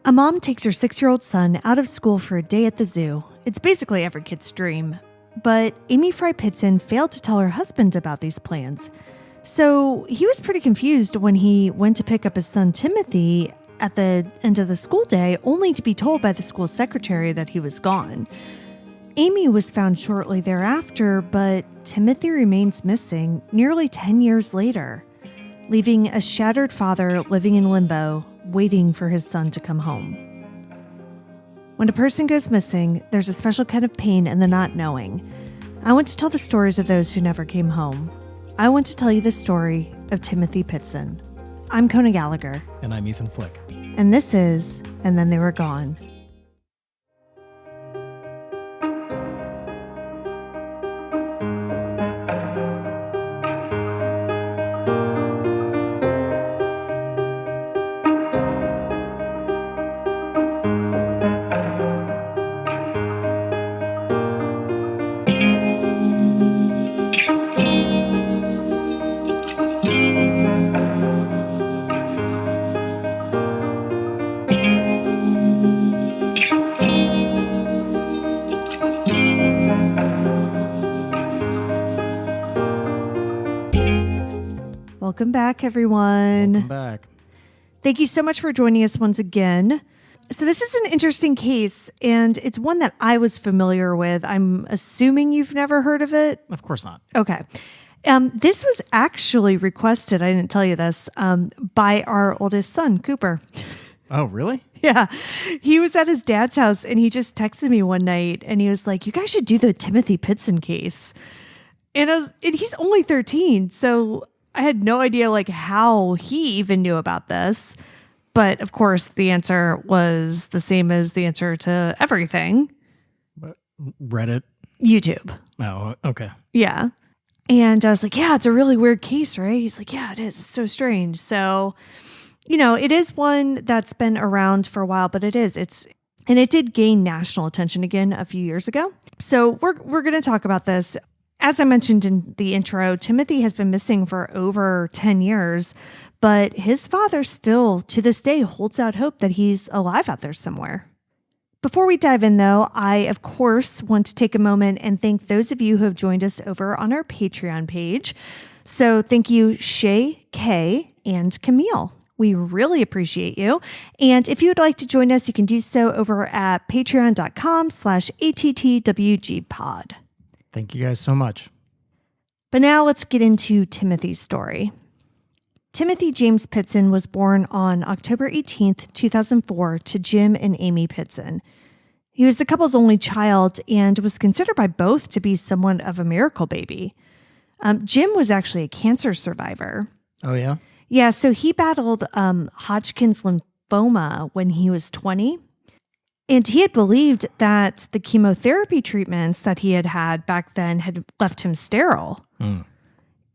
A mom takes her 6-year-old son out of school for a day at the zoo. It's basically every kid's dream. But Amy Fry Pitzen failed to tell her husband about these plans. So he was pretty confused when he went to pick up his son Timothy at the end of the school day, only to be told by the school secretary that he was gone. Amy was found shortly thereafter, but Timothy remains missing nearly 10 years later, leaving a shattered father living in limbo, waiting for his son to come home. When a person goes missing, there's a special kind of pain in the not knowing. I want to tell the stories of those who never came home. I want to tell you the story of Timmothy Pitzen. I'm Kona Gallagher. And I'm Ethan Flick. And this is And Then They Were Gone. Welcome back, everyone. Welcome back. Thank you so much for joining us once again. So this is an interesting case, and it's one that I was familiar with. I'm assuming you've never heard of it? Of course not. Okay. This was actually requested, I didn't tell you this, by our oldest son, Cooper. Oh, really? Yeah. He was at his dad's house, and he just texted me one night, and he was like, you guys should do the Timmothy Pitzen case. And he's only 13, so I had no idea how he even knew about this. But of course, the answer was the same as the answer to everything. Reddit? YouTube. Oh, okay. Yeah. And I was like, yeah, it's a really weird case, right? He's like, yeah, it is. It's so strange. So, it is one that's been around for a while, but it did gain national attention again a few years ago. So we're going to talk about this. As I mentioned in the intro, Timothy has been missing for over 10 years, but his father still, to this day, holds out hope that he's alive out there somewhere. Before we dive in, though, I, of course, want to take a moment and thank those of you who have joined us over on our Patreon page. So thank you, Shay, Kay, and Camille. We really appreciate you. And if you would like to join us, you can do so over at patreon.com/attwgpod. Thank you guys so much. But now let's get into Timothy's story. Timothy James Pitzen was born on October 18th, 2004 to Jim and Amy Pitzen. He was the couple's only child and was considered by both to be somewhat of a miracle baby. Jim was actually a cancer survivor. Oh, yeah? Yeah, so he battled Hodgkin's lymphoma when he was 20. And he had believed that the chemotherapy treatments that he had had back then had left him sterile.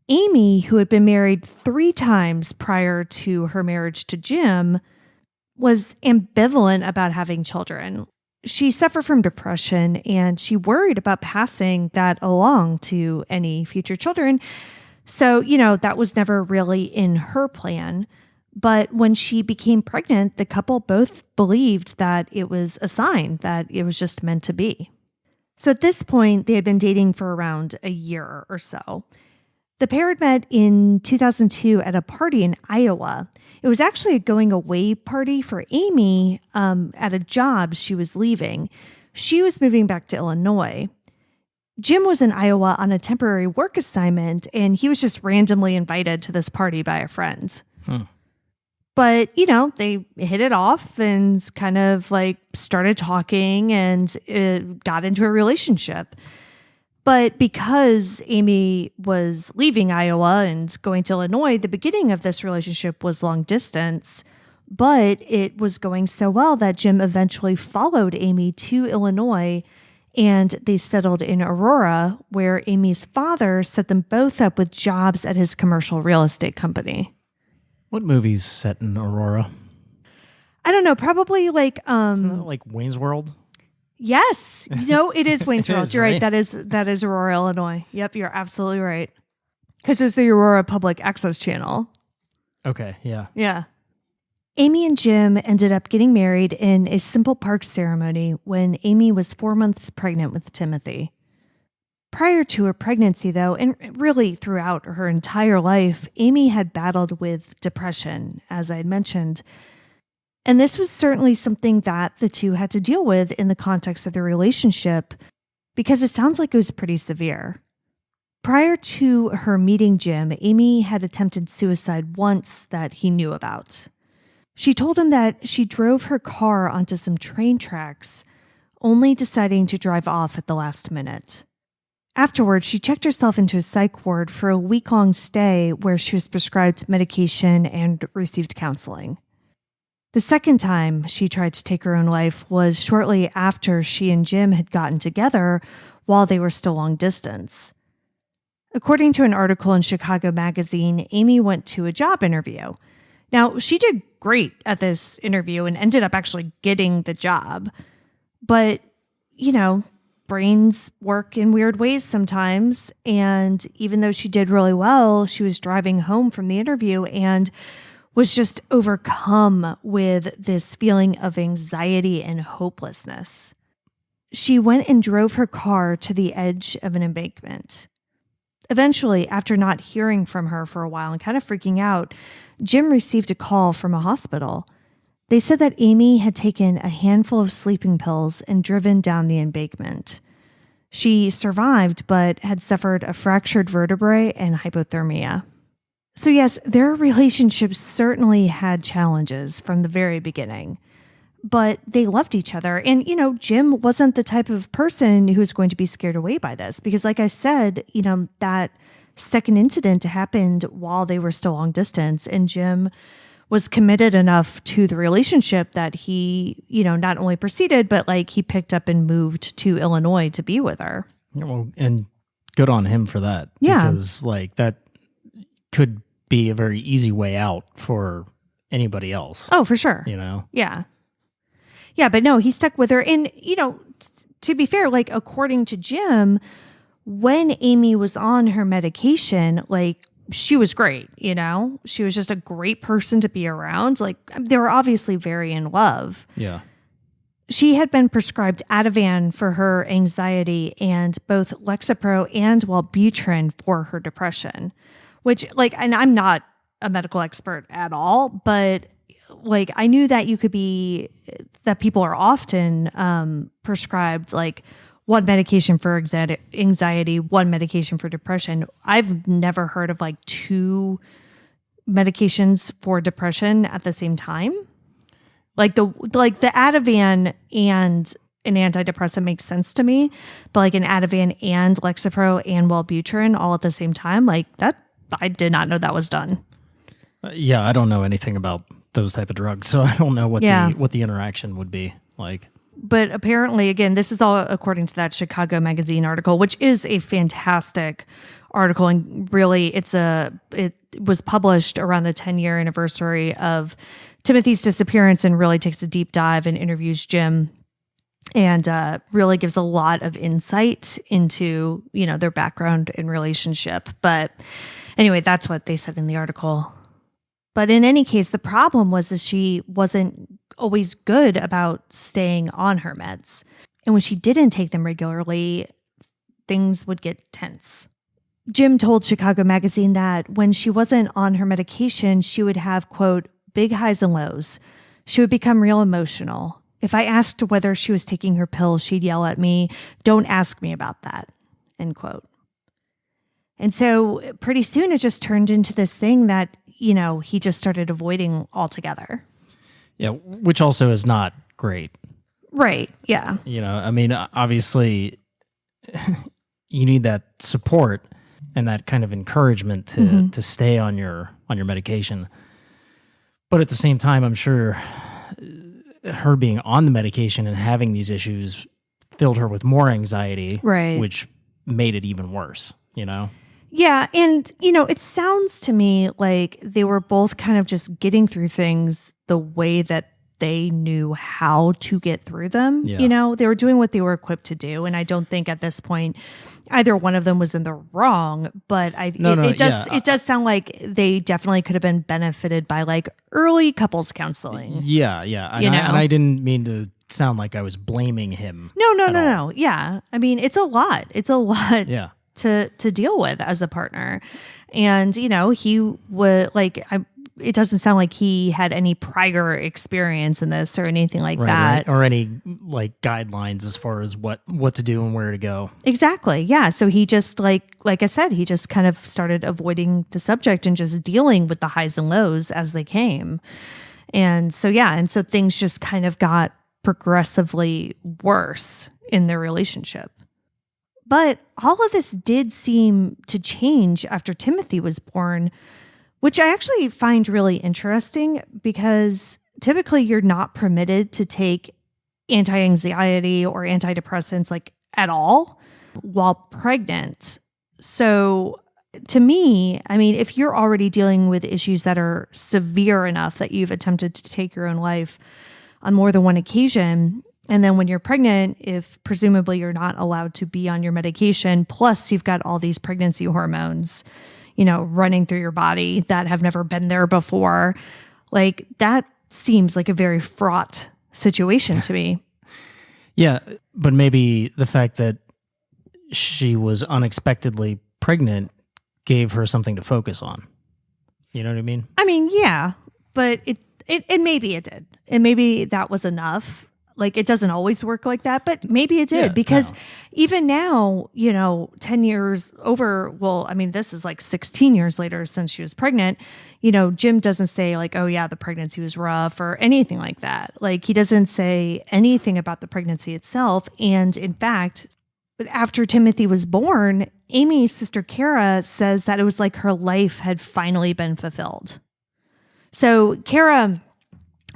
Amy, who had been married 3 times prior to her marriage to Jim, was ambivalent about having children. She suffered from depression, and she worried about passing that along to any future children. So, that was never really in her plan. But when she became pregnant, the couple both believed that it was a sign, that it was just meant to be. So at this point, they had been dating for around a year or so. The pair had met in 2002 at a party in Iowa. It was actually a going away party for Amy at a job she was leaving. She was moving back to Illinois. Jim was in Iowa on a temporary work assignment, and he was just randomly invited to this party by a friend. But, they hit it off and kind of started talking and it got into a relationship. But because Amy was leaving Iowa and going to Illinois, the beginning of this relationship was long distance. But it was going so well that Jim eventually followed Amy to Illinois, and they settled in Aurora, where Amy's father set them both up with jobs at his commercial real estate company. What movie's set in Aurora? I don't know, probably Isn't that like Wayne's World? Yes. It is Wayne's World. Is, You're right. right? That is Aurora, Illinois. Yep, you're absolutely right. Because it was the Aurora Public Access Channel. Okay, yeah. Yeah. Amy and Jim ended up getting married in a simple park ceremony when Amy was 4 months pregnant with Timothy. Prior to her pregnancy, though, and really throughout her entire life, Amy had battled with depression, as I had mentioned. And this was certainly something that the two had to deal with in the context of their relationship, because it sounds like it was pretty severe. Prior to her meeting Jim, Amy had attempted suicide once that he knew about. She told him that she drove her car onto some train tracks, only deciding to drive off at the last minute. Afterwards, she checked herself into a psych ward for a week-long stay where she was prescribed medication and received counseling. The second time she tried to take her own life was shortly after she and Jim had gotten together while they were still long distance. According to an article in Chicago Magazine, Amy went to a job interview. Now, she did great at this interview and ended up actually getting the job. But, brains work in weird ways sometimes. And even though she did really well, she was driving home from the interview and was just overcome with this feeling of anxiety and hopelessness. She went and drove her car to the edge of an embankment. Eventually, after not hearing from her for a while and kind of freaking out, Jim received a call from a hospital. They said that Amy had taken a handful of sleeping pills and driven down the embankment. She survived, but had suffered a fractured vertebrae and hypothermia. So yes, their relationship certainly had challenges from the very beginning, but they loved each other. And, Jim wasn't the type of person who was going to be scared away by this because, like I said, that second incident happened while they were still long distance, and Jim was committed enough to the relationship that he, not only proceeded, but he picked up and moved to Illinois to be with her. Well, and good on him for that. Yeah. Because that could be a very easy way out for anybody else. Oh, for sure. Yeah. Yeah, but no, he stuck with her. And, to be fair, according to Jim, when Amy was on her medication, she was great, She was just a great person to be around. They were obviously very in love. Yeah. She had been prescribed Ativan for her anxiety and both Lexapro and Wellbutrin for her depression, which, and I'm not a medical expert at all, but I knew that that people are often prescribed one medication for anxiety, one medication for depression. I've never heard of two medications for depression at the same time. The Ativan and an antidepressant makes sense to me, but an Ativan and Lexapro and Wellbutrin all at the same time, that, I did not know that was done. Yeah, I don't know anything about those type of drugs, so I don't know what the interaction would be like. But apparently, again, this is all according to that Chicago Magazine article, which is a fantastic article. And really, it was published around the 10-year anniversary of Timothy's disappearance and really takes a deep dive and interviews Jim and really gives a lot of insight into, their background and relationship. But anyway, that's what they said in the article. But in any case, the problem was that she wasn't always good about staying on her meds. And when she didn't take them regularly, things would get tense. Jim told Chicago Magazine that when she wasn't on her medication, she would have, quote, big highs and lows. She would become real emotional. If I asked whether she was taking her pills, she'd yell at me, "Don't ask me about that," end quote. And so pretty soon it just turned into this thing that, he just started avoiding altogether. Yeah, which also is not great. Right, yeah. Obviously, you need that support and that kind of encouragement to stay on your medication. But at the same time, I'm sure her being on the medication and having these issues filled her with more anxiety, right, which made it even worse, Yeah, and, it sounds to me like they were both kind of just getting through things the way that they knew how to get through them. Yeah. You know, they were doing what they were equipped to do. And I don't think at this point either one of them was in the wrong, but it does sound like they definitely could have been benefited by like early couples counseling. Yeah. And I didn't mean to sound like I was blaming him. No. Yeah. I mean, it's a lot. It's a lot Yeah. to deal with as a partner. And, you know, he would like, it doesn't sound like he had any prior experience in this or anything like that. Or any like guidelines as far as what to do and where to go. Exactly. Yeah. So he just like I said, he just kind of started avoiding the subject and just dealing with the highs and lows as they came. And so, yeah. And so things just kind of got progressively worse in their relationship. But all of this did seem to change after Timothy was born, which I actually find really interesting because typically you're not permitted to take anti-anxiety or antidepressants like at all while pregnant. So to me, I mean, if you're already dealing with issues that are severe enough that you've attempted to take your own life on more than one occasion, and then when you're pregnant, if presumably you're not allowed to be on your medication, plus you've got all these pregnancy hormones, you know, running through your body that have never been there before, like that seems like a very fraught situation to me. Yeah, but maybe the fact that she was unexpectedly pregnant gave her something to focus on. You know what I mean? I mean, yeah, but it maybe it did. And maybe that was enough. Like it doesn't always work like that, but maybe it did because even now, you know, 10 years over, well, I mean, this is like 16 years later since she was pregnant, you know, Jim doesn't say like, oh yeah, the pregnancy was rough or anything like that. Like he doesn't say anything about the pregnancy itself. And in fact, after Timothy was born, Amy's sister Kara says that it was like her life had finally been fulfilled. So Kara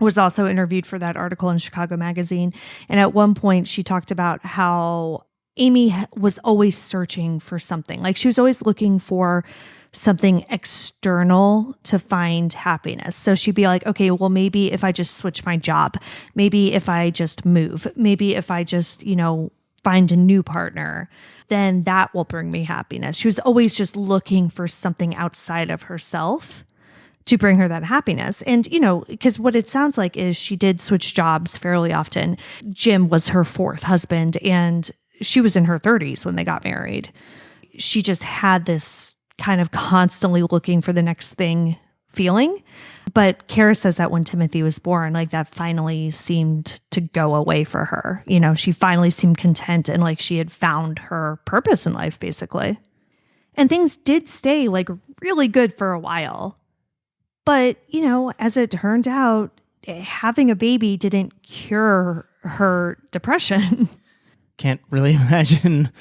was also interviewed for that article in Chicago Magazine. And at one point she talked about how Amy was always searching for something. Like she was always looking for something external to find happiness. So she'd be like, okay, well, maybe if I just switch my job, maybe if I just move, maybe if I just, you know, find a new partner, then that will bring me happiness. She was always just looking for something outside of herself to bring her that happiness. And, you know, because what it sounds like is she did switch jobs fairly often. Jim was her fourth husband and she was in her 30s when they got married. She just had this kind of constantly looking for the next thing feeling. But Kara says that when Timothy was born, like that finally seemed to go away for her. You know, she finally seemed content and like she had found her purpose in life, basically. And things did stay like really good for a while. But, you know, as it turned out, having a baby didn't cure her depression. Can't really imagine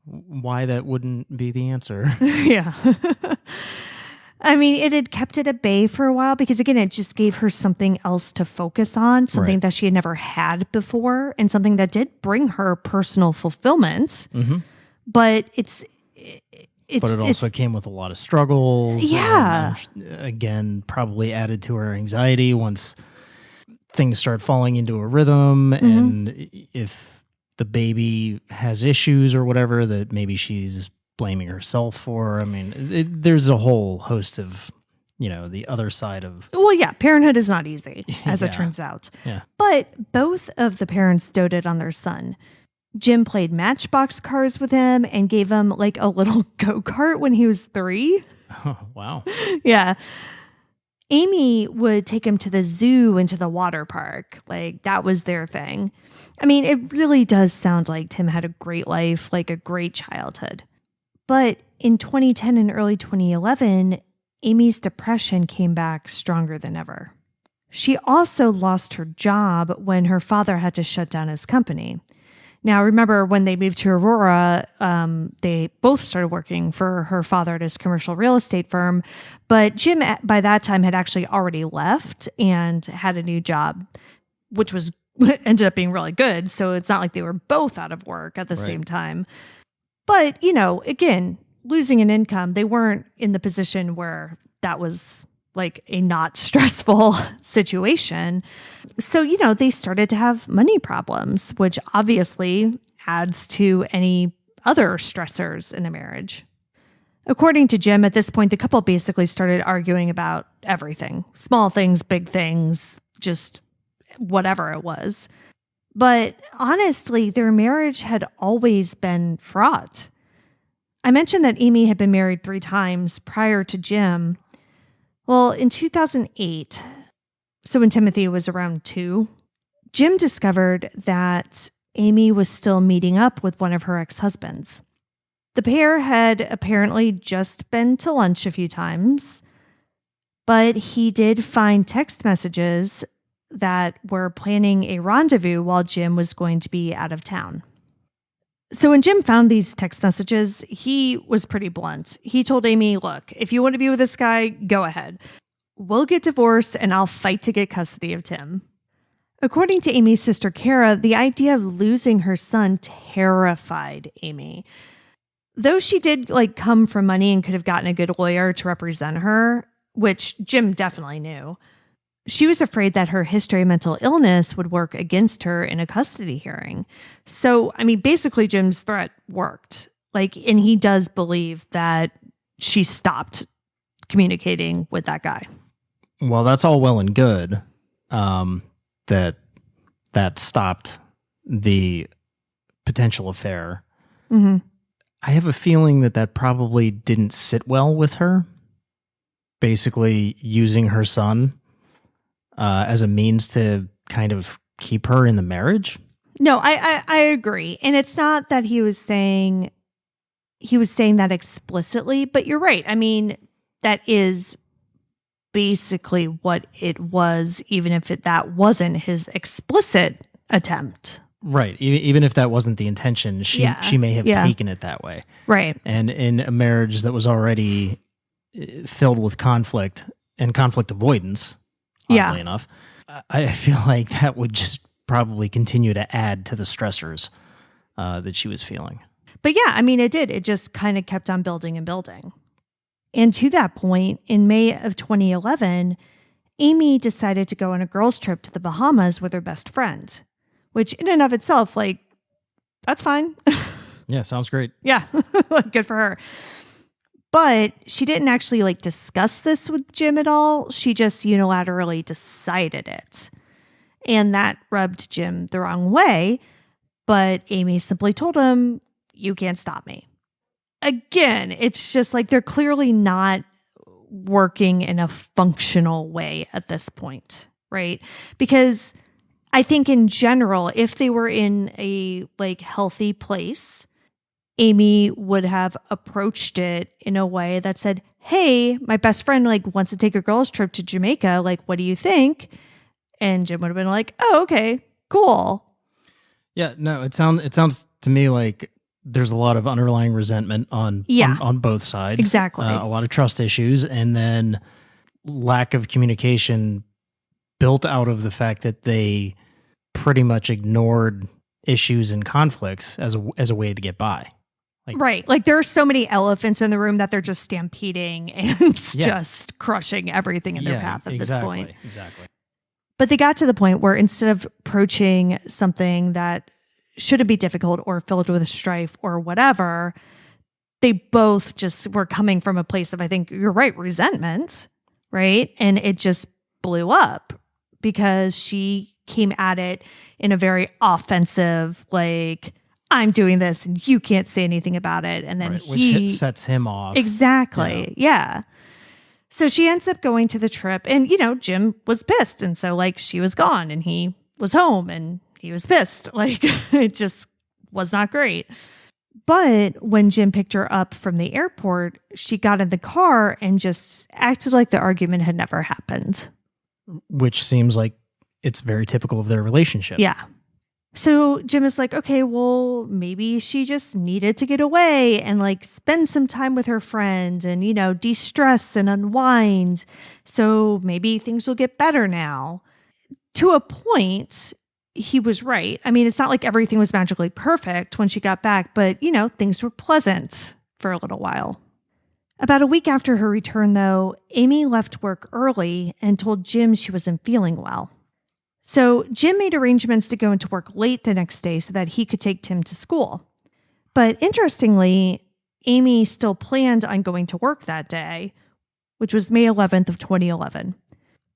why that wouldn't be the answer. Yeah. I mean, it had kept it at bay for a while because, again, it just gave her something else to focus on, something that she had never had before, and something that did bring her personal fulfillment. Mm-hmm. But but it also came with a lot of struggles. Yeah. Again, probably added to her anxiety once things start falling into a rhythm. Mm-hmm. And if the baby has issues or whatever that maybe she's blaming herself for. I mean, there's a whole host of, you know, the other side of... Well, yeah, parenthood is not easy, as it turns out. Yeah. But both of the parents doted on their son. Jim played Matchbox cars with him and gave him like a little go-kart when he was 3. Oh, wow. Yeah. Amy would take him to the zoo and to the water park. Like that was their thing. I mean, it really does sound like Tim had a great life, like a great childhood. But in 2010 and early 2011, Amy's depression came back stronger than ever. She also lost her job when her father had to shut down his company. Now, remember when they moved to Aurora, they both started working for her father at his commercial real estate firm. But Jim, by that time, had actually already left and had a new job, which was ended up being really good. So it's not like they were both out of work at the same time. But, you know, again, losing an income, they weren't in the position where that was like a not stressful situation. So, they started to have money problems, which obviously adds to any other stressors in a marriage. According to Jim, at this point, the couple basically started arguing about everything, small things, big things, just whatever it was. But honestly, their marriage had always been fraught. I mentioned that Amy had been married 3 times prior to Jim. Well, in 2008, so when Timothy was around 2, Jim discovered that Amy was still meeting up with one of her ex-husbands. The pair had apparently just been to lunch a few times, but he did find text messages that were planning a rendezvous while Jim was going to be out of town. So when Jim found these text messages, he was pretty blunt. He told Amy, look, if you want to be with this guy, go ahead. We'll get divorced and I'll fight to get custody of Tim. According to Amy's sister, Kara, the idea of losing her son terrified Amy. Though she did come from money and could have gotten a good lawyer to represent her, which Jim definitely knew, she was afraid that her history of mental illness would work against her in a custody hearing. So, basically Jim's threat worked. And he does believe that she stopped communicating with that guy. Well, that's all well and good. That stopped the potential affair. Mm-hmm. I have a feeling that probably didn't sit well with her. Basically using her son as a means to kind of keep her in the marriage. No, I agree. And it's not that he was saying that explicitly, but you're right. That is basically what it was, even if that wasn't his explicit attempt. Right. Even if that wasn't the intention, she may have taken it that way. Right. And in a marriage that was already filled with conflict and conflict avoidance, oddly enough, I feel like that would just probably continue to add to the stressors that she was feeling. But it did. It just kind of kept on building and building. And to that point, in May of 2011, Amy decided to go on a girls' trip to the Bahamas with her best friend, which in and of itself, that's fine. Yeah, sounds great. Yeah, good for her. But she didn't actually discuss this with Jim at all. She just unilaterally decided it. And that rubbed Jim the wrong way. But Amy simply told him, you can't stop me. Again, it's just they're clearly not working in a functional way at this point, right? Because I think in general, if they were in a healthy place, Amy would have approached it in a way that said, hey, my best friend wants to take a girls trip to Jamaica. What do you think? And Jim would have been like, oh, okay, cool. Yeah, no, it sounds to me like there's a lot of underlying resentment on both sides. Exactly. A lot of trust issues, and then lack of communication built out of the fact that they pretty much ignored issues and conflicts as a way to get by. Right. There are so many elephants in the room that they're just stampeding and just crushing everything in their path at this point. Exactly. But they got to the point where instead of approaching something that shouldn't be difficult or filled with strife or whatever, they both just were coming from a place of, I think you're right, resentment, right? And it just blew up because she came at it in a very offensive, I'm doing this and you can't say anything about it. And then which sets him off. Exactly. Yeah. So she ends up going to the trip and, Jim was pissed. And so she was gone and he was home and he was pissed. It just was not great. But when Jim picked her up from the airport, she got in the car and just acted like the argument had never happened. Which seems like it's very typical of their relationship. Yeah. So Jim is like, okay, well, maybe she just needed to get away and spend some time with her friend and, de-stress and unwind. So maybe things will get better now. To a point, he was right. It's not like everything was magically perfect when she got back, but, things were pleasant for a little while. About a week after her return, though, Amy left work early and told Jim she wasn't feeling well. So Jim made arrangements to go into work late the next day so that he could take Tim to school. But interestingly, Amy still planned on going to work that day, which was May 11th of 2011.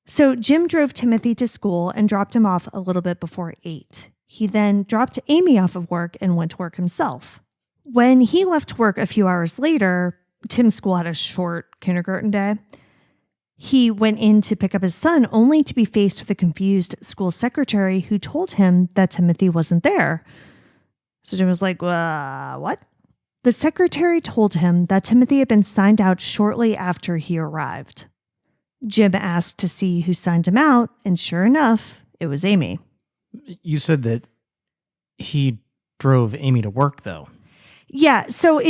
So Jim drove Timothy to school and dropped him off a little bit before 8. He then dropped Amy off of work and went to work himself. When he left work a few hours later, Tim's school had a short kindergarten day. He went in to pick up his son only to be faced with a confused school secretary who told him that Timothy wasn't there. So Jim was like, what? The secretary told him that Timothy had been signed out shortly after he arrived. Jim asked to see who signed him out, and sure enough, it was Amy. You said that he drove Amy to work, though. Yeah, so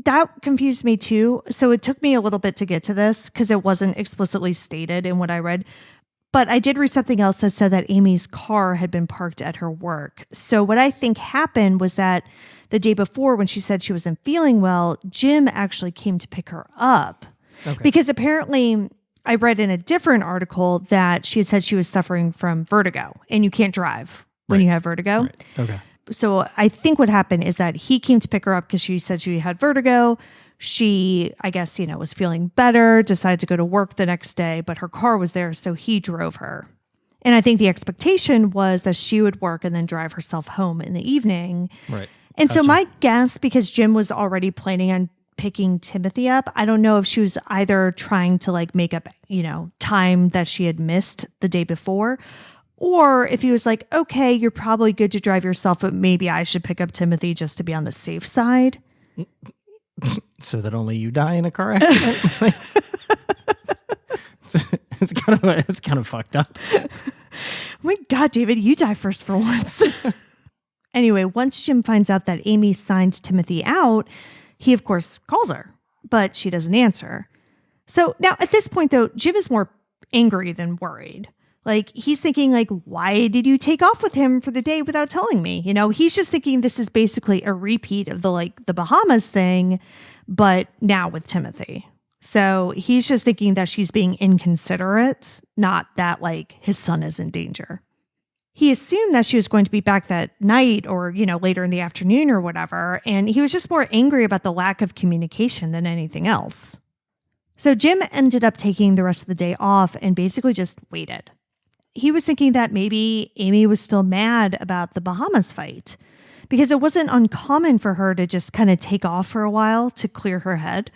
that confused me too. So it took me a little bit to get to this because it wasn't explicitly stated in what I read. But I did read something else that said that Amy's car had been parked at her work. So what I think happened was that the day before, when she said she wasn't feeling well, Jim actually came to pick her up. Okay. Because apparently I read in a different article that she had said she was suffering from vertigo, and you can't drive when you have vertigo. Right. Okay. So I think what happened is that he came to pick her up because she said she had vertigo. She, I guess, was feeling better, decided to go to work the next day, but her car was there, so he drove her. And I think the expectation was that she would work and then drive herself home in the evening. Right. And Gotcha. so my guess, because Jim was already planning on picking Timothy up, I don't know if she was either trying to make up, time that she had missed the day before, or if he was like, okay, you're probably good to drive yourself, but maybe I should pick up Timothy just to be on the safe side. So that only you die in a car accident? It's kind of fucked up. Oh my God, David, you die first for once. Anyway, once Jim finds out that Amy signed Timothy out, he, of course, calls her, but she doesn't answer. So now at this point, though, Jim is more angry than worried. He's thinking, why did you take off with him for the day without telling me? He's just thinking this is basically a repeat of the Bahamas thing, but now with Timothy. So he's just thinking that she's being inconsiderate, not that his son is in danger. He assumed that she was going to be back that night or, later in the afternoon or whatever. And he was just more angry about the lack of communication than anything else. So Jim ended up taking the rest of the day off and basically just waited. He was thinking that maybe Amy was still mad about the Bahamas fight because it wasn't uncommon for her to just kind of take off for a while to clear her head.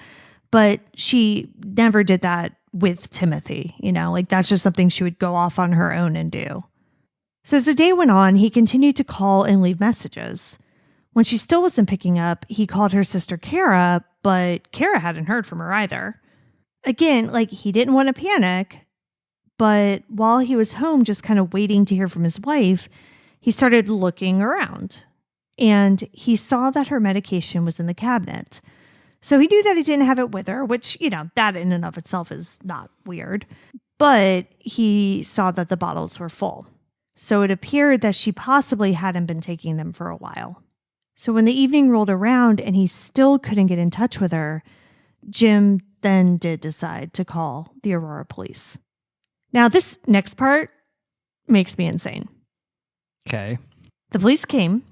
But she never did that with Timothy, that's just something she would go off on her own and do. So as the day went on, he continued to call and leave messages. When she still wasn't picking up, he called her sister Kara, but Kara hadn't heard from her either. Again, he didn't want to panic. But while he was home, just kind of waiting to hear from his wife, he started looking around and he saw that her medication was in the cabinet. So he knew that he didn't have it with her, which, that in and of itself is not weird. But he saw that the bottles were full. So it appeared that she possibly hadn't been taking them for a while. So when the evening rolled around and he still couldn't get in touch with her, Jim then did decide to call the Aurora police. Now, this next part makes me insane. Okay. The police came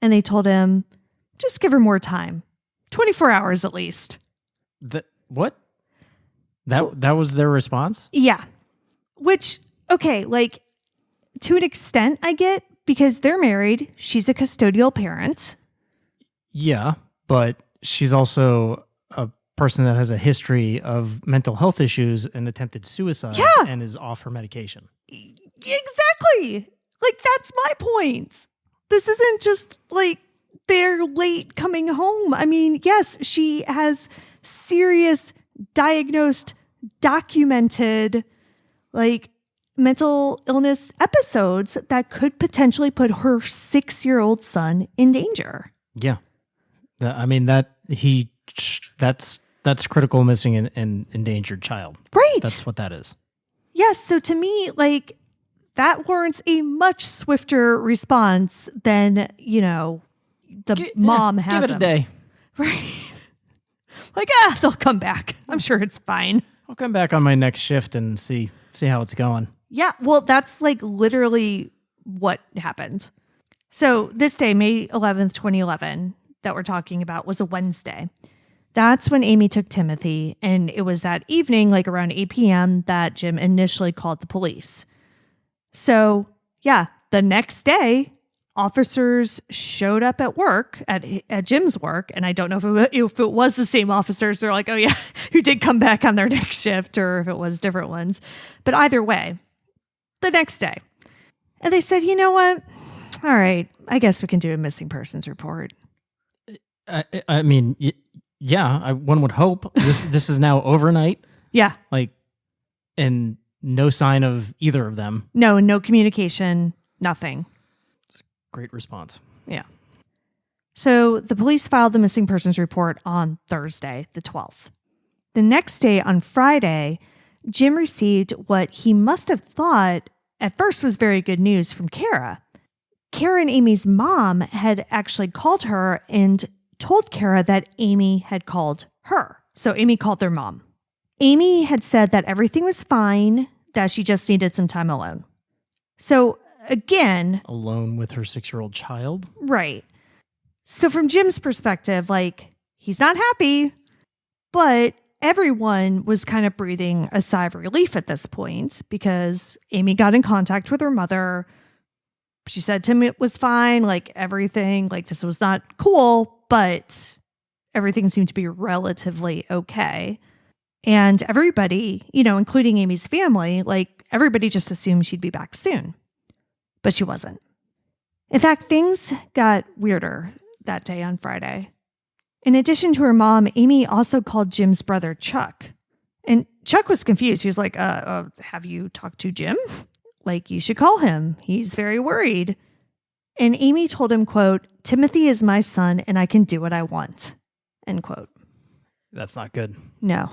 and they told him, just give her more time. 24 hours at least. What? That was their response? Yeah. Which, okay, to an extent I get because they're married. She's a custodial parent. Yeah, but she's also a person that has a history of mental health issues and attempted suicide and is off her medication. Exactly. That's my point. This isn't just they're late coming home. I mean, yes, she has serious diagnosed, documented, mental illness episodes that could potentially put her 6-year-old son in danger. Yeah. I mean, that's critical missing and endangered child. Right. That's what that is. Yes. So to me, that warrants a much swifter response than, the mom has. Give it a day. Right. Like, they'll come back. I'm sure it's fine. I'll come back on my next shift and see how it's going. Yeah, well, that's like literally what happened. So this day, May 11th, 2011, that we're talking about was a Wednesday. That's when Amy took Timothy, and it was that evening, like around 8 p.m., that Jim initially called the police. So, yeah, the next day, officers showed up at work, at Jim's work, and I don't know if it was the same officers. They're like, oh, yeah, who did come back on their next shift, or if it was different ones. But either way, the next day. And they said, you know what? All right, I guess we can do a missing persons report. I mean, yeah, one would hope. This is now overnight. Yeah. Like, and no sign of either of them. No communication, nothing. Great response. Yeah. So the police filed the missing persons report on Thursday, the 12th. The next day, on Friday, Jim received what he must have thought at first was very good news from Kara. Kara and Amy's mom had actually called her and told Kara that Amy had called her. So Amy called their mom. Amy had said that everything was fine, that she just needed some time alone. So again... Alone with her 6-year-old child? Right. So from Jim's perspective, like, he's not happy, but everyone was kind of breathing a sigh of relief at this point because Amy got in contact with her mother. She said Tim was fine, like everything, like this was not cool, but everything seemed to be relatively okay. And everybody, including Amy's family, like everybody just assumed she'd be back soon. But she wasn't. In fact, things got weirder that day on Friday. In addition to her mom, Amy also called Jim's brother, Chuck. And Chuck was confused. He was like, have you talked to Jim? Like, you should call him. He's very worried. And Amy told him, quote, Timothy is my son and I can do what I want, end quote. That's not good. No.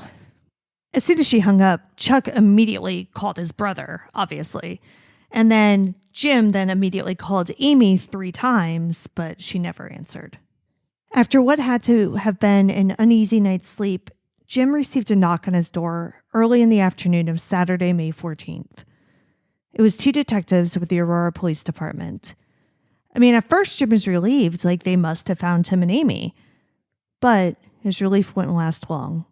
As soon as she hung up, Chuck immediately called his brother, obviously. And then Jim then immediately called Amy 3 times, but she never answered. After what had to have been an uneasy night's sleep, Jim received a knock on his door early in the afternoon of Saturday, May 14th. It was 2 detectives with the Aurora Police Department. I mean, at first Jim was relieved, like they must have found Tim and Amy. But his relief wouldn't last long.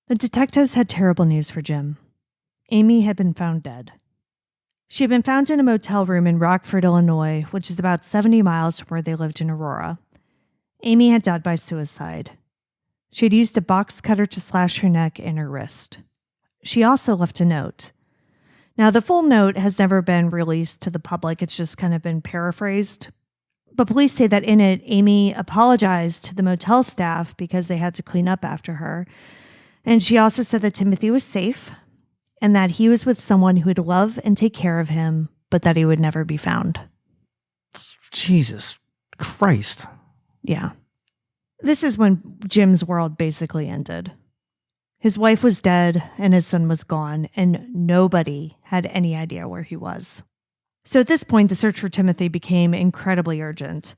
The detectives had terrible news for Jim. Amy had been found dead. She had been found in a motel room in Rockford, Illinois, which is about 70 miles from where they lived in Aurora. Amy had died by suicide. She had used a box cutter to slash her neck and her wrist. She also left a note. Now, the full note has never been released to the public. It's just kind of been paraphrased. But police say that in it, Amy apologized to the motel staff because they had to clean up after her. And she also said that Timothy was safe and that he was with someone who would love and take care of him, but that he would never be found. Jesus Christ. Yeah. This is when Jim's world basically ended. His wife was dead and his son was gone, and nobody had any idea where he was. So at this point, the search for Timothy became incredibly urgent.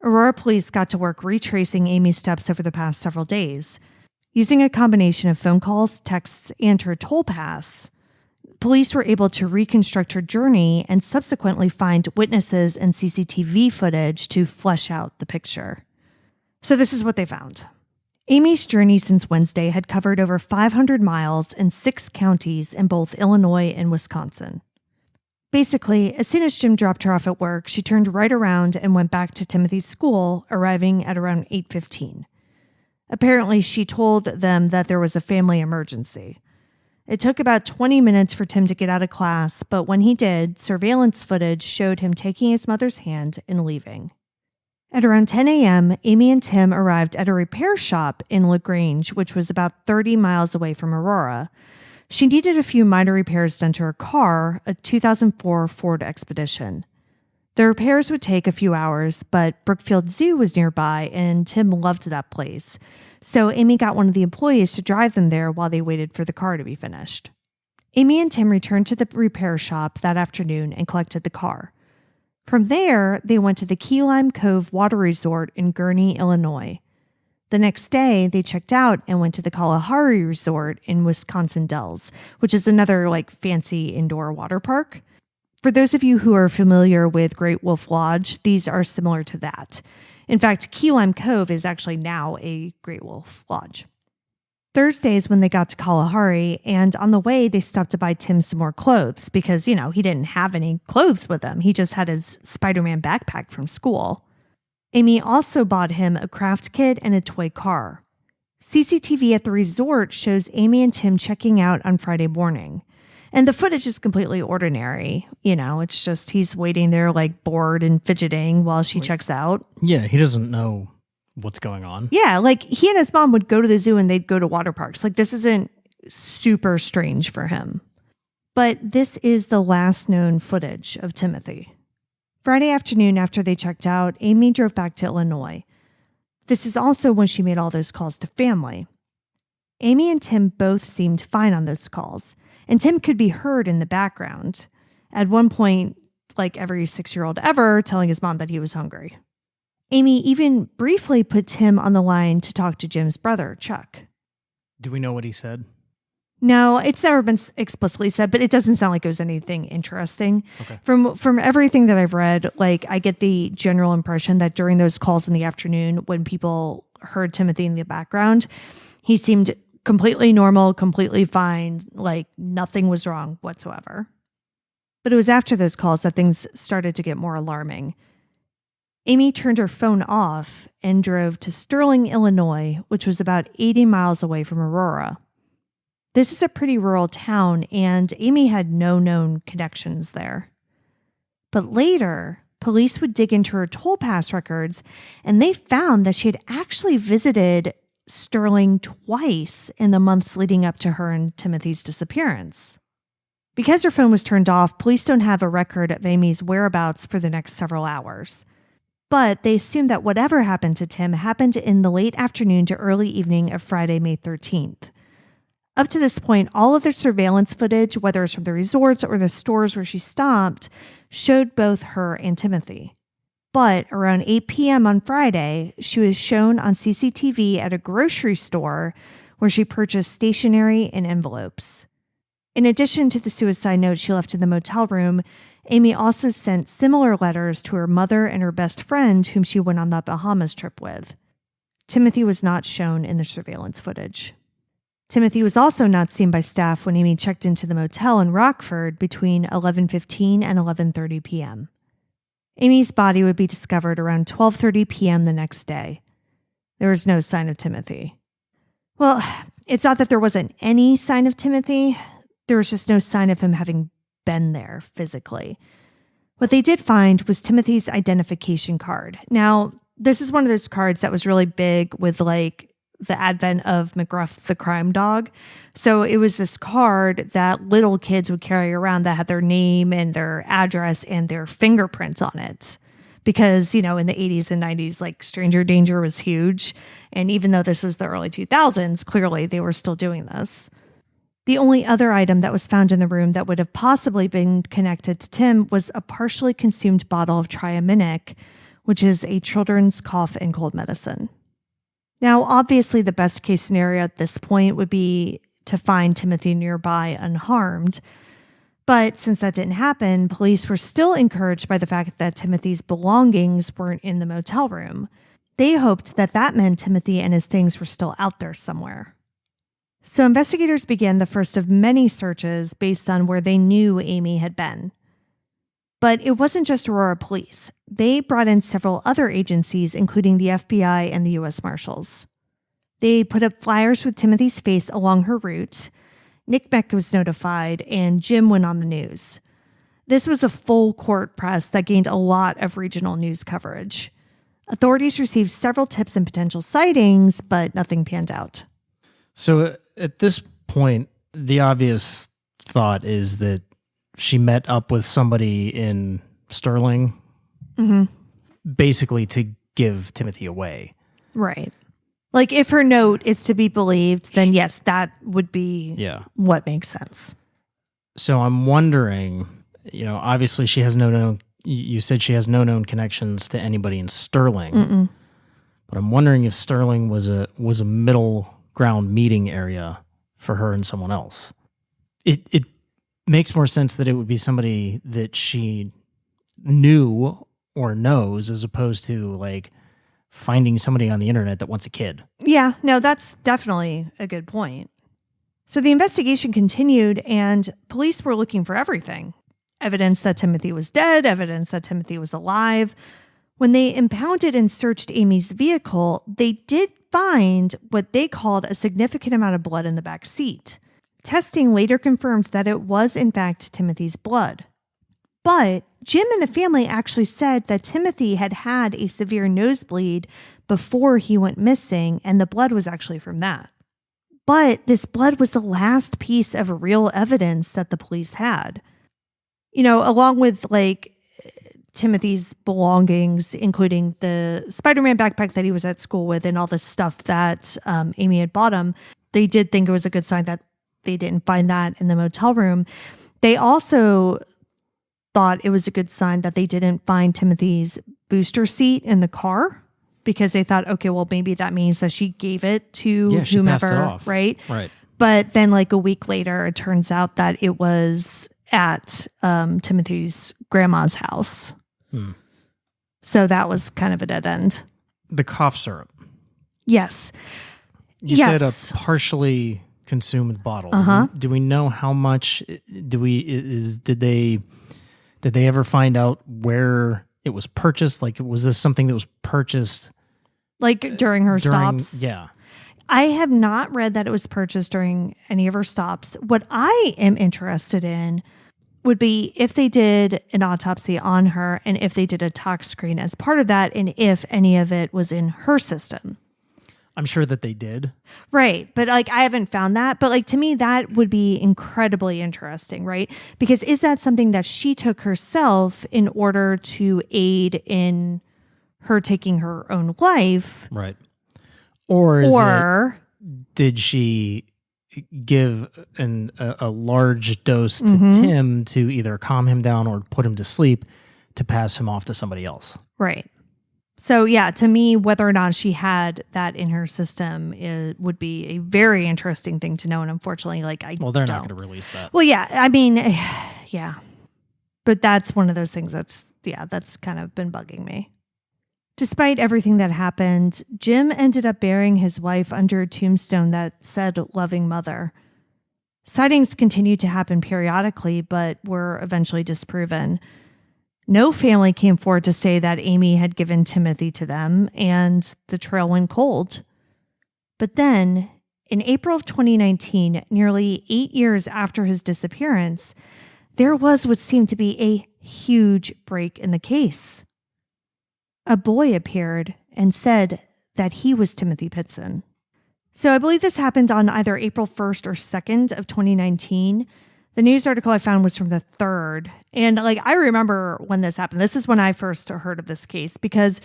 Aurora police got to work retracing Amy's steps over the past several days. Using a combination of phone calls, texts, and her toll pass, police were able to reconstruct her journey and subsequently find witnesses and CCTV footage to flesh out the picture. So this is what they found. Amy's journey since Wednesday had covered over 500 miles in 6 counties in both Illinois and Wisconsin. Basically, as soon as Jim dropped her off at work, she turned right around and went back to Timothy's school, arriving at around 8:15. Apparently, she told them that there was a family emergency. It took about 20 minutes for Tim to get out of class, but when he did, surveillance footage showed him taking his mother's hand and leaving. At around 10 a.m., Amy and Tim arrived at a repair shop in LaGrange, which was about 30 miles away from Aurora. She needed a few minor repairs done to her car, a 2004 Ford Expedition. The repairs would take a few hours, but Brookfield Zoo was nearby, and Tim loved that place. So Amy got one of the employees to drive them there while they waited for the car to be finished. Amy and Tim returned to the repair shop that afternoon and collected the car. From there, they went to the Key Lime Cove Water Resort in Gurnee, Illinois. The next day, they checked out and went to the Kalahari Resort in Wisconsin Dells, which is another fancy indoor water park. For those of you who are familiar with Great Wolf Lodge, these are similar to that. In fact, Key Lime Cove is actually now a Great Wolf Lodge. Thursday is when they got to Kalahari, and on the way, they stopped to buy Tim some more clothes because, he didn't have any clothes with him. He just had his Spider-Man backpack from school. Amy also bought him a craft kit and a toy car. CCTV at the resort shows Amy and Tim checking out on Friday morning. And the footage is completely ordinary. It's just he's waiting there bored and fidgeting while she checks out. Yeah, he doesn't know what's going on. Yeah, he and his mom would go to the zoo and they'd go to water parks. This isn't super strange for him. But this is the last known footage of Timothy. Friday afternoon after they checked out, Amy drove back to Illinois. This is also when she made all those calls to family. Amy and Tim both seemed fine on those calls, and Tim could be heard in the background. At one point, like every 6-year-old ever, telling his mom that he was hungry. Amy even briefly put Tim on the line to talk to Jim's brother, Chuck. Do we know what he said? No, it's never been explicitly said, but it doesn't sound like it was anything interesting. Okay. From everything that I've read, I get the general impression that during those calls in the afternoon, when people heard Timothy in the background, he seemed completely normal, completely fine, nothing was wrong whatsoever. But it was after those calls that things started to get more alarming. Amy turned her phone off and drove to Sterling, Illinois, which was about 80 miles away from Aurora. This is a pretty rural town, and Amy had no known connections there. But later, police would dig into her toll pass records, and they found that she had actually visited Sterling twice in the months leading up to her and Timothy's disappearance. Because her phone was turned off, police don't have a record of Amy's whereabouts for the next several hours. But they assume that whatever happened to Tim happened in the late afternoon to early evening of Friday, May 13th. Up to this point, all of the surveillance footage, whether it's from the resorts or the stores where she stopped, showed both her and Timothy. But around 8 p.m. on Friday, she was shown on CCTV at a grocery store where she purchased stationery and envelopes. In addition to the suicide note she left in the motel room, Amy also sent similar letters to her mother and her best friend whom she went on that Bahamas trip with. Timothy was not shown in the surveillance footage. Timothy was also not seen by staff when Amy checked into the motel in Rockford between 11:15 and 11:30 p.m. Amy's body would be discovered around 12:30 p.m. the next day. There was no sign of Timothy. Well, it's not that there wasn't any sign of Timothy. There was just no sign of him having been there physically. What they did find was Timothy's identification card. Now, this is one of those cards that was really big with the advent of McGruff the crime dog. So it was this card that little kids would carry around that had their name and their address and their fingerprints on it. Because, in the 80s and 90s, stranger danger was huge. And even though this was the early 2000s, clearly they were still doing this. The only other item that was found in the room that would have possibly been connected to Tim was a partially consumed bottle of Triaminic, which is a children's cough and cold medicine. Now, obviously, the best case scenario at this point would be to find Timothy nearby unharmed. But since that didn't happen, police were still encouraged by the fact that Timothy's belongings weren't in the motel room. They hoped that that meant Timothy and his things were still out there somewhere. So investigators began the first of many searches based on where they knew Amy had been. But it wasn't just Aurora Police. They brought in several other agencies, including the FBI and the U.S. Marshals. They put up flyers with Timothy's face along her route. Nick Beck was notified, and Jim went on the news. This was a full court press that gained a lot of regional news coverage. Authorities received several tips and potential sightings, but nothing panned out. So at this point, the obvious thought is that she met up with somebody in Sterling, basically to give Timothy away. Right. If her note is to be believed, then yes, that would be what makes sense. So I'm wondering, obviously she has no known, you said she has no known connections to anybody in Sterling, Mm-mm. but I'm wondering if Sterling was a middle ground meeting area for her and someone else. It makes more sense that it would be somebody that she knew or knows as opposed to like finding somebody on the internet that wants a kid. Yeah, no, that's definitely a good point. So the investigation continued, and police were looking for everything. Evidence that Timothy was dead, evidence that Timothy was alive. When they impounded and searched Amy's vehicle, they did find what they called a significant amount of blood in the back seat. Testing later confirmed that it was, in fact, Timothy's blood. But Jim and the family actually said that Timothy had had a severe nosebleed before he went missing, and the blood was actually from that. But this blood was the last piece of real evidence that the police had. Along with like Timothy's belongings, including the Spider-Man backpack that he was at school with and all the stuff that Amy had bought him, they did think it was a good sign that they didn't find that in the motel room. They also thought it was a good sign that they didn't find Timothy's booster seat in the car, because they thought, okay, well, maybe that means that she gave it to she whomever, passed it off. right? Right. But then like a week later, it turns out that it was at Timothy's grandma's house. So that was kind of a dead end. The cough syrup. Yes. You said a partially consumed bottle. Uh-huh. Do we know how much? Did they ever find out where it was purchased? Like, was this something that was purchased like during her stops? Yeah. I have not read that it was purchased during any of her stops. What I am interested in would be if they did an autopsy on her and if they did a tox screen as part of that, and if any of it was in her system. I'm sure that they did. Right. But like, I haven't found that. But like, to me, that would be incredibly interesting, right? Because is that something that she took herself in order to aid in her taking her own life? Right. Or did she give a large dose to Tim to either calm him down or put him to sleep to pass him off to somebody else? Right. So yeah, to me, whether or not she had that in her system, it would be a very interesting thing to know. And unfortunately, they're not going to release that. Well, yeah, I mean, yeah, but that's one of those things that's kind of been bugging me. Despite everything that happened, Jim ended up burying his wife under a tombstone that said "loving mother." Sightings continued to happen periodically, but were eventually disproven. No family came forward to say that Amy had given Timothy to them, and the trail went cold. But then, in April of 2019, nearly 8 years after his disappearance, there was what seemed to be a huge break in the case. A boy appeared and said that he was Timmothy Pitzen. So I believe this happened on either April 1st or 2nd of 2019. The news article I found was from the 3rd. And I remember when this happened. This is when I first heard of this case because,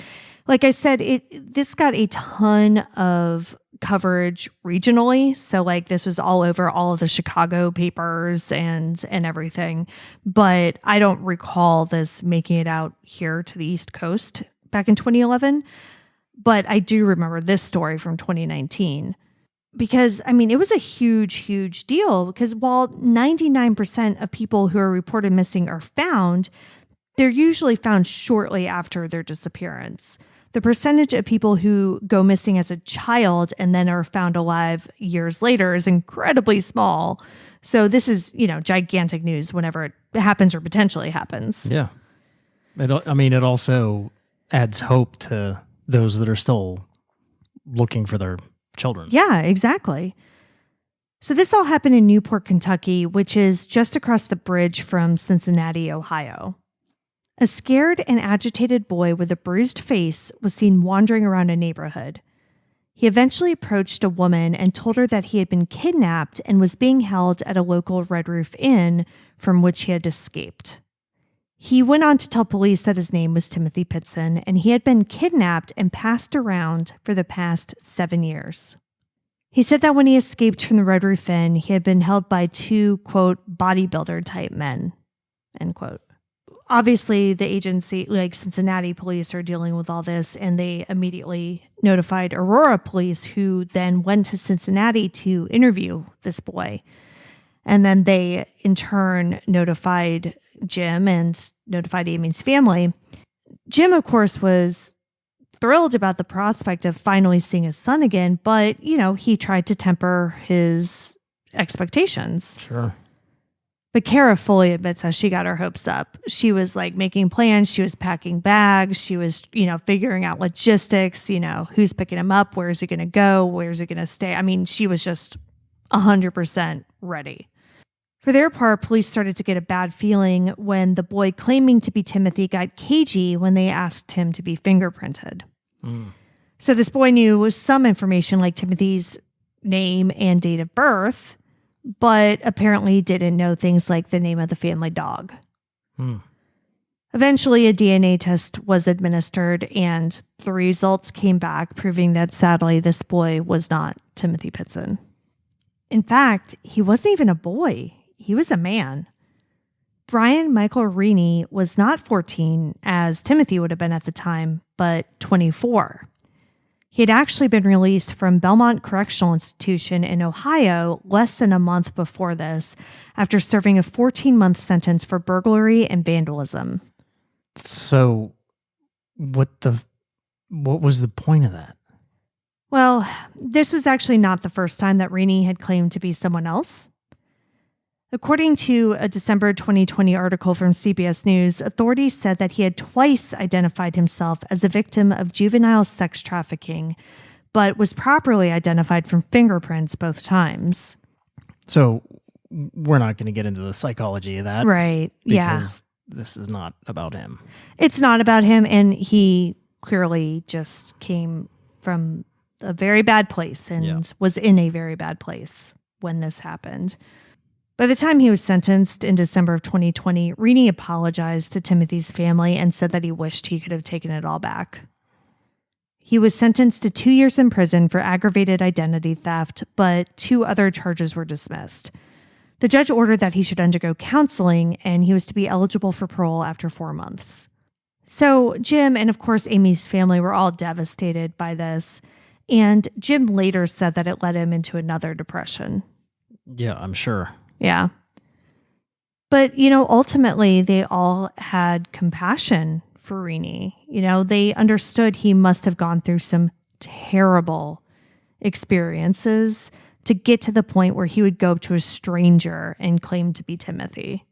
like I said, this got a ton of coverage regionally. So this was all over all of the Chicago papers and everything. But I don't recall this making it out here to the East Coast back in 2011. But I do remember this story from 2019. Because, it was a huge, huge deal because while 99% of people who are reported missing are found, they're usually found shortly after their disappearance. The percentage of people who go missing as a child and then are found alive years later is incredibly small. So this is, gigantic news whenever it happens or potentially happens. Yeah. It also adds hope to those that are still looking for their children. Yeah, exactly. So this all happened in Newport, Kentucky, which is just across the bridge from Cincinnati, Ohio. A scared and agitated boy with a bruised face was seen wandering around a neighborhood. He eventually approached a woman and told her that he had been kidnapped and was being held at a local Red Roof Inn from which he had escaped. He went on to tell police that his name was Timmothy Pitzen and he had been kidnapped and passed around for the past 7 years. He said that when he escaped from the Red Roof Inn, he had been held by two, quote, bodybuilder type men, end quote. Obviously, the agency, like Cincinnati police, are dealing with all this, and they immediately notified Aurora police, who then went to Cincinnati to interview this boy. And then they, in turn, notified Jim and notified Amy's family. Jim, of course, was thrilled about the prospect of finally seeing his son again, but, he tried to temper his expectations. Sure. But Kara fully admits how she got her hopes up. She was like making plans. She was packing bags. She was, figuring out logistics, who's picking him up, where's he going to go, where's he going to stay. I mean, she was just 100% ready. For their part, police started to get a bad feeling when the boy claiming to be Timothy got cagey when they asked him to be fingerprinted. So this boy knew some information like Timothy's name and date of birth, but apparently didn't know things like the name of the family dog. Eventually, a DNA test was administered, and the results came back proving that, sadly, this boy was not Timmothy Pitzen. In fact, he wasn't even a boy. He was a man. Brian Michael Reaney was not 14, as Timothy would have been at the time, but 24. He had actually been released from Belmont Correctional Institution in Ohio less than a month before this, after serving a 14-month sentence for burglary and vandalism. So, what was the point of that? Well, this was actually not the first time that Reaney had claimed to be someone else. According to a December 2020 article from CBS News, authorities said that he had twice identified himself as a victim of juvenile sex trafficking, but was properly identified from fingerprints both times. So we're not going to get into the psychology of that. Right. Because this is not about him. It's not about him, and he clearly just came from a very bad place and was in a very bad place when this happened. By the time he was sentenced in December of 2020, Reaney apologized to Timothy's family and said that he wished he could have taken it all back. He was sentenced to 2 years in prison for aggravated identity theft, but 2 other charges were dismissed. The judge ordered that he should undergo counseling, and he was to be eligible for parole after 4 months. So Jim and, of course, Amy's family were all devastated by this, and Jim later said that it led him into another depression. Yeah, I'm sure. Yeah. But, ultimately, they all had compassion for Reaney. They understood he must have gone through some terrible experiences to get to the point where he would go up to a stranger and claim to be Timothy.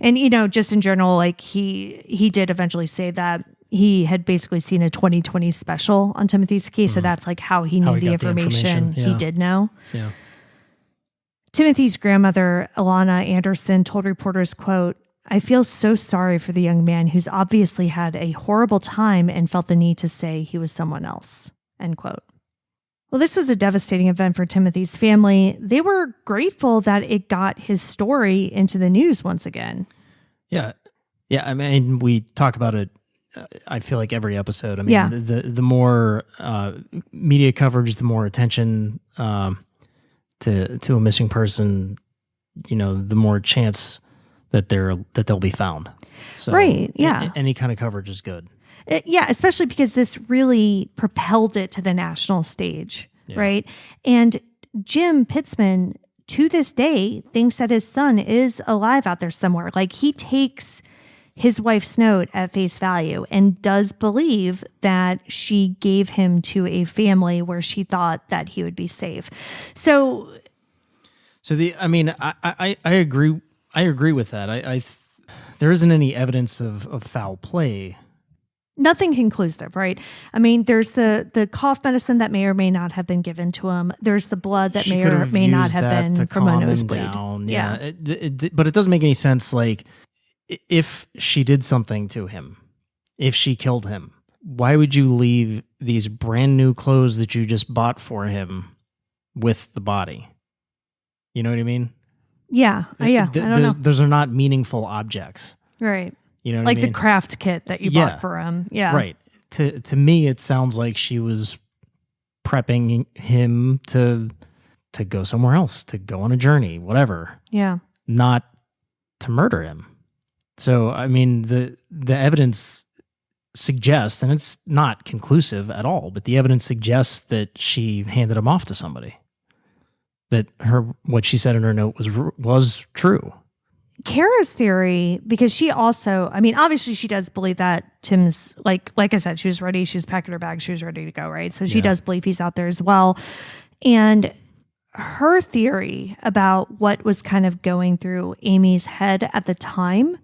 And, just in general, like he did eventually say that he had basically seen a 2020 special on Timothy's case. So that's like how he knew the information he did know. Yeah. Timothy's grandmother, Alana Anderson, told reporters, quote, "I feel so sorry for the young man who's obviously had a horrible time and felt the need to say he was someone else," end quote. Well, this was a devastating event for Timothy's family. They were grateful that it got his story into the news once again. Yeah. Yeah. I mean, we talk about it, I feel like every episode. I mean, the more media coverage, the more attention to a missing person, the more chance that they'll be found. So, right. Yeah. Any kind of coverage is good. Especially because this really propelled it to the national stage, right? And Jim Pitzman, to this day, thinks that his son is alive out there somewhere. Like, he takes his wife's note at face value and does believe that she gave him to a family where she thought that he would be safe. I agree. I agree with that. There isn't any evidence of foul play. Nothing conclusive, right? I mean, there's the cough medicine that may or may not have been given to him. There's the blood that may or may not have been from a nosebleed. Yeah. But it doesn't make any sense. Like, if she did something to him, if she killed him, why would you leave these brand new clothes that you just bought for him with the body? You know what I mean? Yeah. I don't know. Those are not meaningful objects. Right. You know what like I mean? The craft kit that you bought for him. Yeah. Right. To me, it sounds like she was prepping him to to go somewhere else, to go on a journey, whatever, Yeah. not to murder him. So, I mean, the evidence suggests, and it's not conclusive at all, but the evidence suggests that she handed him off to somebody. That what she said in her note was true. Kara's theory, because she also, I mean, obviously she does believe that Tim's, like I said, she was ready. She was packing her bag. She was ready to go, right? So she does believe he's out there as well. And her theory about what was kind of going through Amy's head at the time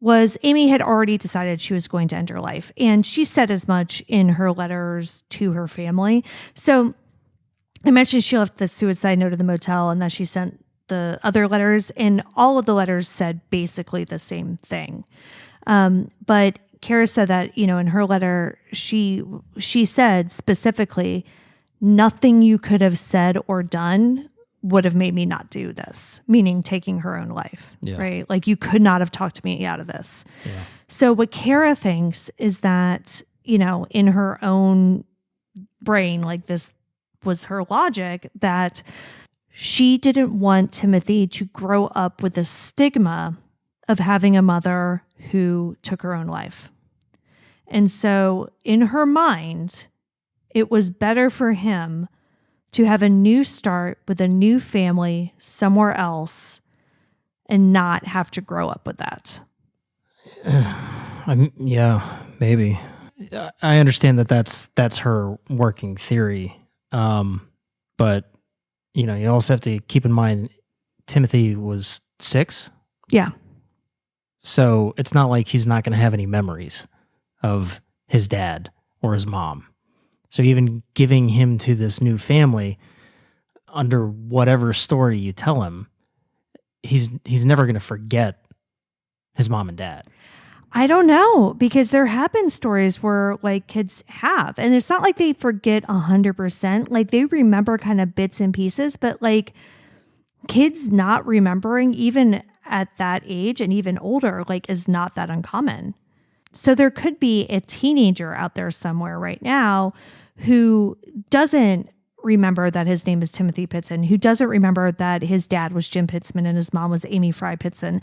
was Amy had already decided she was going to end her life. And she said as much in her letters to her family. So I mentioned she left the suicide note at the motel and that she sent the other letters, and all of the letters said basically the same thing. But Kara said that, in her letter, she said specifically, nothing you could have said or done would have made me not do this, meaning taking her own life, right? Like you could not have talked me out of this. Yeah. So what Kara thinks is that, in her own brain, like this was her logic, that she didn't want Timothy to grow up with the stigma of having a mother who took her own life. And so in her mind, it was better for him to have a new start with a new family somewhere else and not have to grow up with that. Yeah, maybe. I understand that that's her working theory. But you also have to keep in mind Timothy was 6. Yeah. So it's not like he's not going to have any memories of his dad or his mom. So even giving him to this new family under whatever story you tell him, he's never going to forget his mom and dad. I don't know, because there have been stories where like kids have, and it's not like they forget 100%. Like they remember kind of bits and pieces, but like kids not remembering even at that age and even older, like is not that uncommon. So there could be a teenager out there somewhere right now who doesn't remember that his name is Timmothy Pitzen, who doesn't remember that his dad was Jim Pitzman and his mom was Amy Fry Pitzen,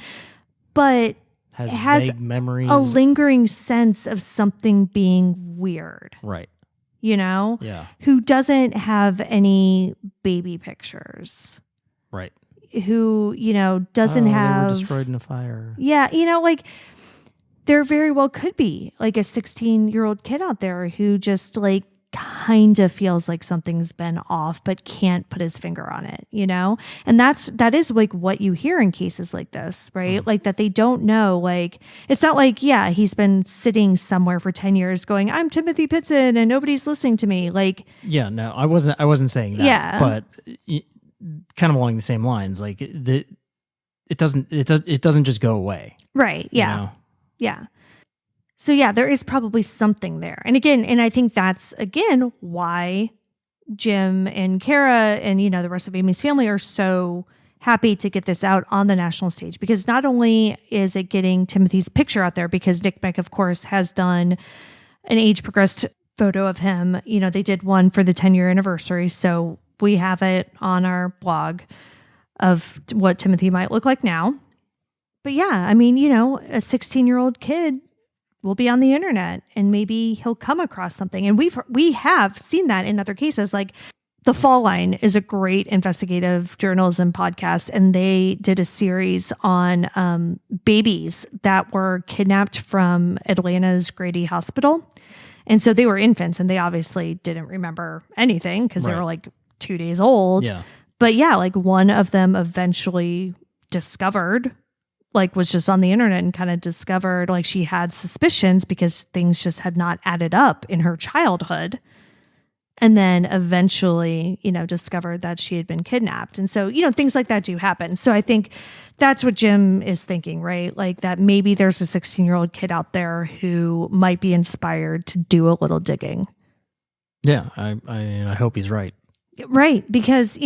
but has vague memories, a lingering sense of something being weird. Right. Yeah. Who doesn't have any baby pictures. Right. Who, doesn't have... They were destroyed in a fire. Yeah, like there very well could be like a 16-year-old kid out there who just like kind of feels like something's been off but can't put his finger on it, and that is like what you hear in cases like this, right? Like that they don't know, like it's not like he's been sitting somewhere for 10 years going, I'm Timothy Pitzen and nobody's listening to me, like no, I wasn't saying that, but kind of along the same lines, like it doesn't just go away, right? Yeah. So there is probably something there. And I think that's, again, why Jim and Kara and, the rest of Amy's family are so happy to get this out on the national stage, because not only is it getting Timothy's picture out there, because Nick Beck, of course, has done an age progressed photo of him. They did one for the 10-year anniversary. So we have it on our blog of what Timothy might look like now. But a 16-year-old kid will be on the internet and maybe he'll come across something. And we have seen that in other cases. Like The Fall Line is a great investigative journalism podcast, and they did a series on babies that were kidnapped from Atlanta's Grady Hospital. And so they were infants and they obviously didn't remember anything because they were like 2 days old. Yeah. But like one of them eventually discovered, like was just on the internet and kind of discovered, like she had suspicions because things just had not added up in her childhood. And then eventually, discovered that she had been kidnapped. And so, things like that do happen. So I think that's what Jim is thinking, right? Like that maybe there's a 16-year-old kid out there who might be inspired to do a little digging. Yeah, I hope he's right. Right. Because,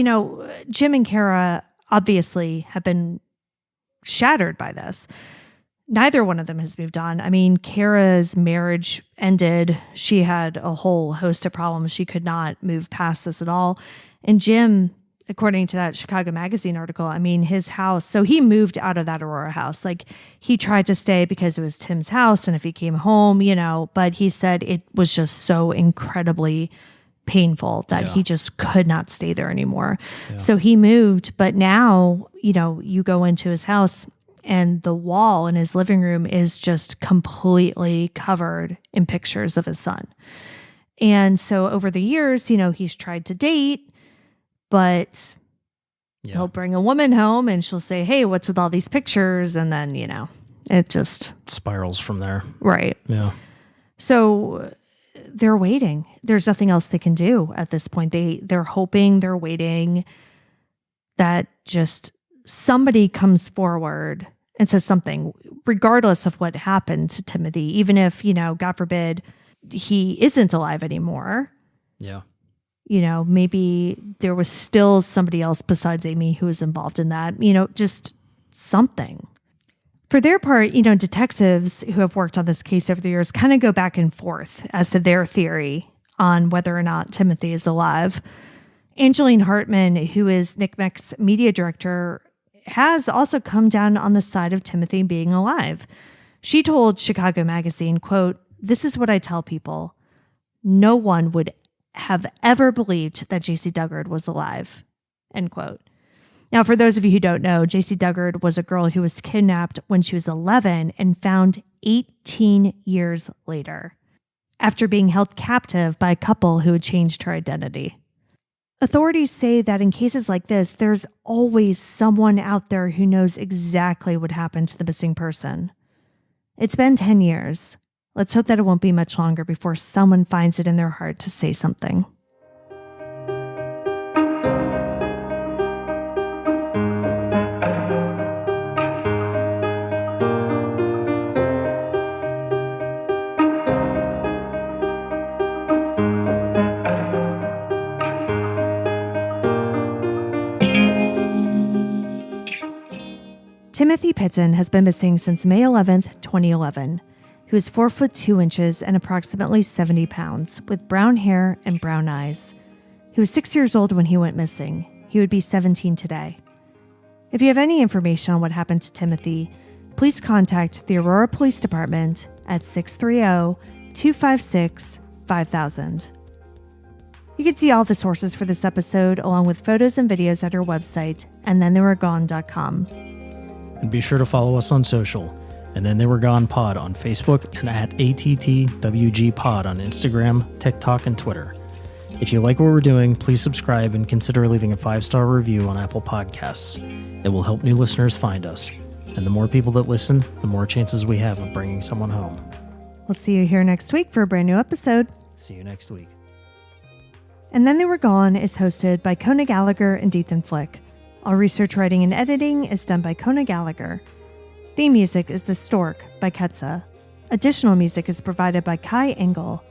Jim and Kara obviously have been shattered by this. Neither one of them has moved on. I mean, Kara's marriage ended. She had a whole host of problems. She could not move past this at all. And Jim according to that Chicago Magazine article, I mean, his house, so he moved out of that Aurora house. Like, he tried to stay because it was Tim's house, and if he came home, but he said it was just so incredibly painful that he just could not stay there anymore. Yeah. So he moved, but now, you go into his house and the wall in his living room is just completely covered in pictures of his son. And so over the years, he's tried to date, but he'll bring a woman home and she'll say, hey, what's with all these pictures? And then, it just spirals from there. Right. Yeah. So they're waiting. There's nothing else they can do at this point. They're hoping, they're waiting that just somebody comes forward and says something, regardless of what happened to Timothy, even if, God forbid, he isn't alive anymore. Yeah. Maybe there was still somebody else besides Amy who was involved in that, just something. For their part, detectives who have worked on this case over the years kind of go back and forth as to their theory on whether or not Timothy is alive. Angeline Hartman, who is NCMEC's media director, has also come down on the side of Timothy being alive. She told Chicago Magazine, quote, "This is what I tell people. No one would have ever believed that J.C. Dugard was alive," end quote. Now, for those of you who don't know, J.C. Dugard was a girl who was kidnapped when she was 11 and found 18 years later, after being held captive by a couple who had changed her identity. Authorities say that in cases like this, there's always someone out there who knows exactly what happened to the missing person. It's been 10 years. Let's hope that it won't be much longer before someone finds it in their heart to say something. Timmothy Pitzen has been missing since May 11th, 2011. He was 4 foot 2 inches and approximately 70 pounds, with brown hair and brown eyes. He was 6 years old when he went missing. He would be 17 today. If you have any information on what happened to Timothy, please contact the Aurora Police Department at 630-256-5000. You can see all the sources for this episode, along with photos and videos at our website, andthentheywere.gone.com. And be sure to follow us on social, And Then They Were Gone Pod on Facebook and at ATTWG Pod on Instagram, TikTok, and Twitter. If you like what we're doing, please subscribe and consider leaving a 5-star review on Apple Podcasts. It will help new listeners find us. And the more people that listen, the more chances we have of bringing someone home. We'll see you here next week for a brand new episode. See you next week. And Then They Were Gone is hosted by Kona Gallagher and Ethan Flick. All research, writing, and editing is done by Kona Gallagher. Theme music is The Stork by Ketsa. Additional music is provided by Kai Engel.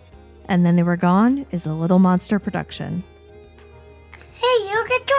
And Then They Were Gone is a Little Monster production. Hey, you get